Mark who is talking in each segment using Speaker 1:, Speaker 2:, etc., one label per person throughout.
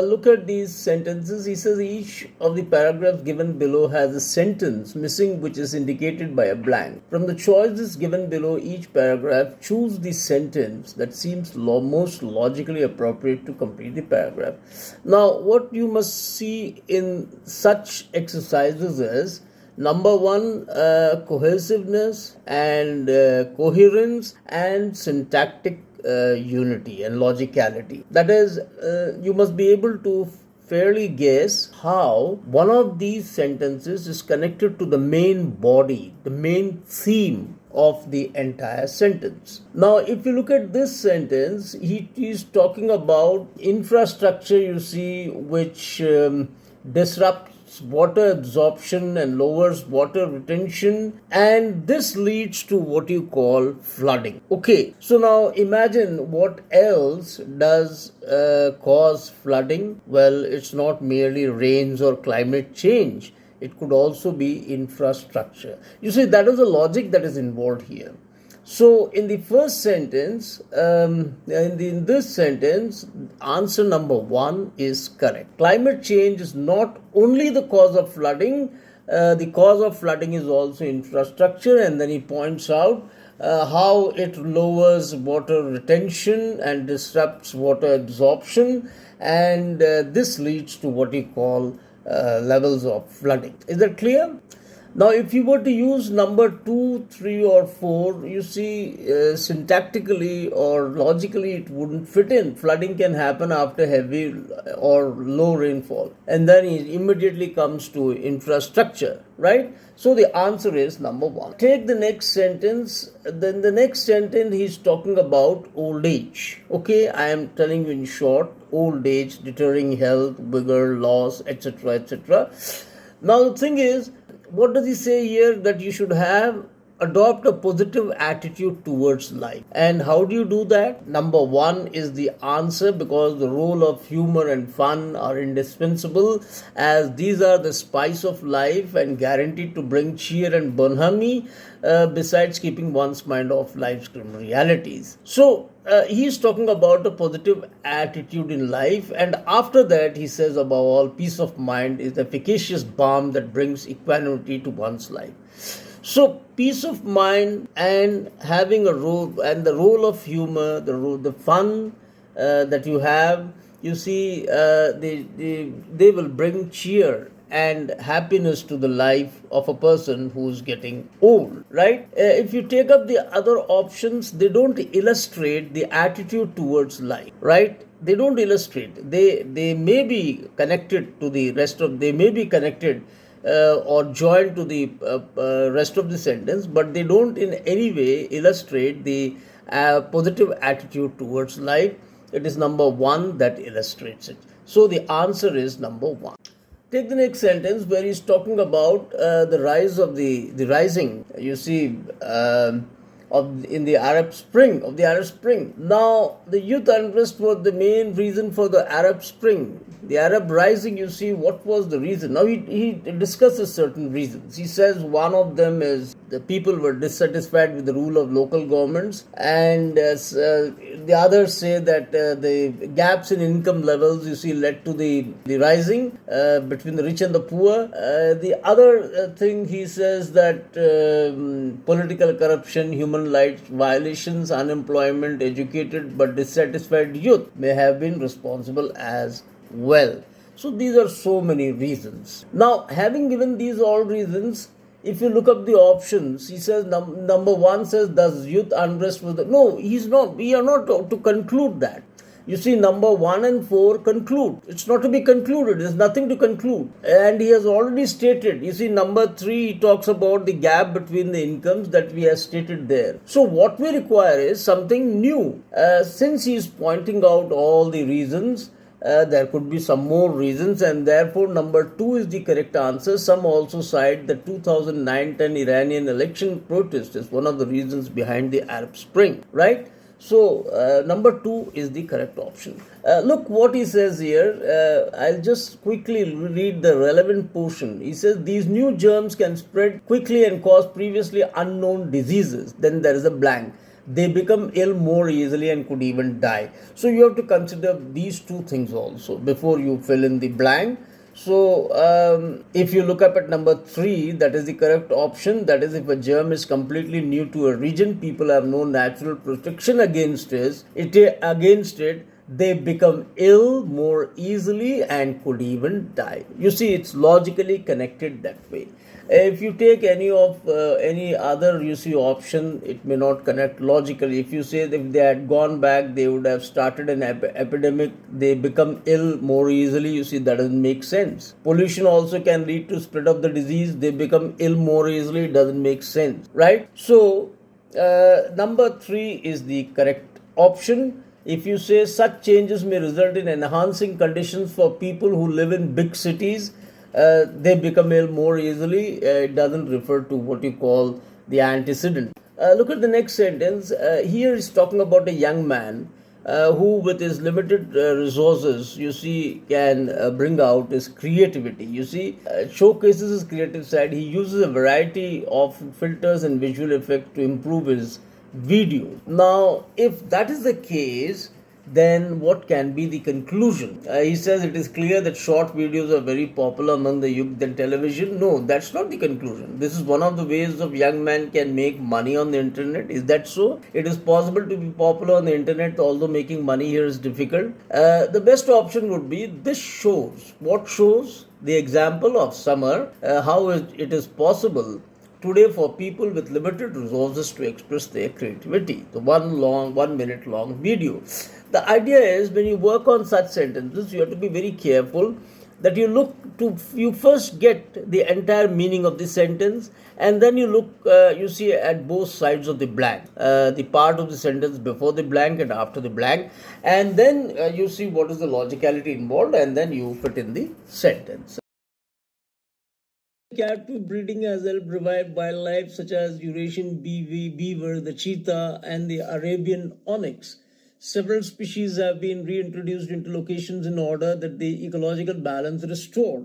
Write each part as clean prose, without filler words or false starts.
Speaker 1: look at these sentences. He says each of the paragraphs given below has a sentence missing which is indicated by a blank. From the choices given below each paragraph, choose the sentence that seems most logically appropriate to complete the paragraph. Now, what you must see in such exercises is, number one, cohesiveness and coherence and syntactic unity and logicality. That is, you must be able to fairly guess how one of these sentences is connected to the main body, the main theme of the entire sentence. Now, if you look at this sentence, he is talking about infrastructure, you see, which disrupts water absorption and lowers water retention, and this leads to what you call flooding. Okay, so now imagine what else does cause flooding. Well, it's not merely rains or climate change. It could also be infrastructure. You see, that is the logic that is involved here. So in the first sentence, in this sentence, answer number one is correct. Climate change is not only the cause of flooding, the cause of flooding is also infrastructure, and then he points out how it lowers water retention and disrupts water absorption, and this leads to what he call levels of flooding. Is that clear? Now, if you were to use number 2, 3 or 4, you see syntactically or logically it wouldn't fit in. Flooding can happen after heavy or low rainfall, and then it immediately comes to infrastructure, right? So the answer is number 1. Take the next sentence. Then the next sentence he's talking about old age. Okay, I am telling you in short, old age, deterring health, vigor, loss, etc., etc. Now the thing is, what does he say here? That you should adopt a positive attitude towards life. And how do you do that? Number 1 is the answer, because the role of humor and fun are indispensable, as these are the spice of life and guaranteed to bring cheer and bonhomie, besides keeping one's mind off life's grim realities. So he is talking about a positive attitude in life, and after that he says, above all, peace of mind is the efficacious balm that brings equanimity to one's life. So peace of mind and having a role, and the role of humor, the fun that you have, you see, they will bring cheer and happiness to the life of a person who's getting old, right? If you take up the other options, they don't illustrate the attitude towards life, right? They don't illustrate. They may be connected to the rest of, they may be connected or joined to the rest of the sentence, but they don't in any way illustrate the positive attitude towards life. It is number 1 that illustrates it. So the answer is number 1. Take the next sentence where he's talking about the rise of the rising, you see, in the Arab Spring. Now, the youth unrest was the main reason for the Arab Spring. The Arab Rising, you see, what was the reason? Now, he discusses certain reasons. He says one of them is the people were dissatisfied with the rule of local governments, and the others say that the gaps in income levels, you see, led to the rising between the rich and the poor. The other thing he says that political corruption, human rights violations, unemployment, educated but dissatisfied youth may have been responsible as well. So these are so many reasons. Now, having given these all reasons, if you look up the options, he says number 1 says, does youth unrest was the... No, he's not. We are not to conclude that. You see, number 1 and 4 conclude. It's not to be concluded. There's nothing to conclude. And he has already stated. You see, number 3, he talks about the gap between the incomes that we have stated there. So what we require is something new. Since he is pointing out all the reasons, there could be some more reasons, and therefore number 2 is the correct answer. Some also cite the 2009-10 Iranian election protest as one of the reasons behind the Arab Spring, right? So number 2 is the correct option. Look what he says here. I'll just quickly read the relevant portion. He says these new germs can spread quickly and cause previously unknown diseases. Then there is a blank. they become ill more easily and could even die. So you have to consider these two things also before you fill in the blank. So if you look up at number 3, that is the correct option. That is, if a germ is completely new to a region, people have no natural protection against it, they become ill more easily and could even die. You see, it's logically connected that way. If you take any other option, it may not connect logically. If you say that if they had gone back, they would have started an epidemic, they become ill more easily. You see, that doesn't make sense. Pollution also can lead to spread of the disease, they become ill more easily. It doesn't make sense, right? So number 3 is the correct option. If you say such changes may result in enhancing conditions for people who live in big cities, they become ill more easily. It doesn't refer to what you call the antecedent. Look at the next sentence. Here is talking about a young man who, with his limited resources, you see, can bring out his creativity. You see, showcases his creative side. He uses a variety of filters and visual effects to improve his video. Now, if that is the case, then what can be the conclusion? He says it is clear that short videos are very popular among the youth than television. No, that's not the conclusion. This is one of the ways of young man can make money on the internet. Is that so? It is possible to be popular on the internet, although making money here is difficult. The best option would be this shows. What shows? The example of summer, how it is possible today for people with limited resources to express their creativity. The 1 minute long video. The idea is, when you work on such sentences, you have to be very careful that you first get the entire meaning of the sentence, and then you see at both sides of the blank, the part of the sentence before the blank and after the blank, and then you see what is the logicality involved, and then you fit in the sentence. Captive breeding has helped revive wildlife such as Eurasian beaver, the cheetah, and the Arabian onyx. Several species have been reintroduced into locations in order that the ecological balance is restored.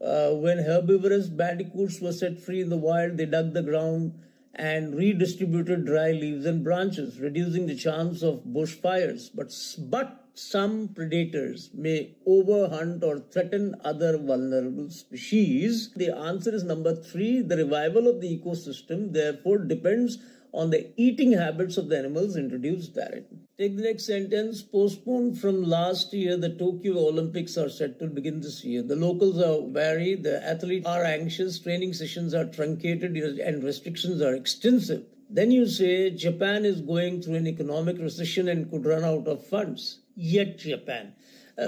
Speaker 1: When herbivorous bandicoots were set free in the wild, they dug the ground and redistributed dry leaves and branches, reducing the chance of bushfires. But some predators may overhunt or threaten other vulnerable species. The answer is number 3. The revival of the ecosystem therefore depends on the eating habits of the animals introduced therein. Take the next sentence. Postponed from last year, the Tokyo Olympics are set to begin this year. The locals are wary, the athletes are anxious, training sessions are truncated, and restrictions are extensive. Then you say Japan is going through an economic recession and could run out of funds. Yet Japan.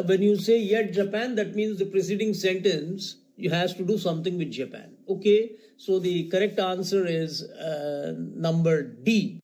Speaker 1: When you say yet Japan, that means the preceding sentence, you has to do something with Japan. Okay, so the correct answer is number D.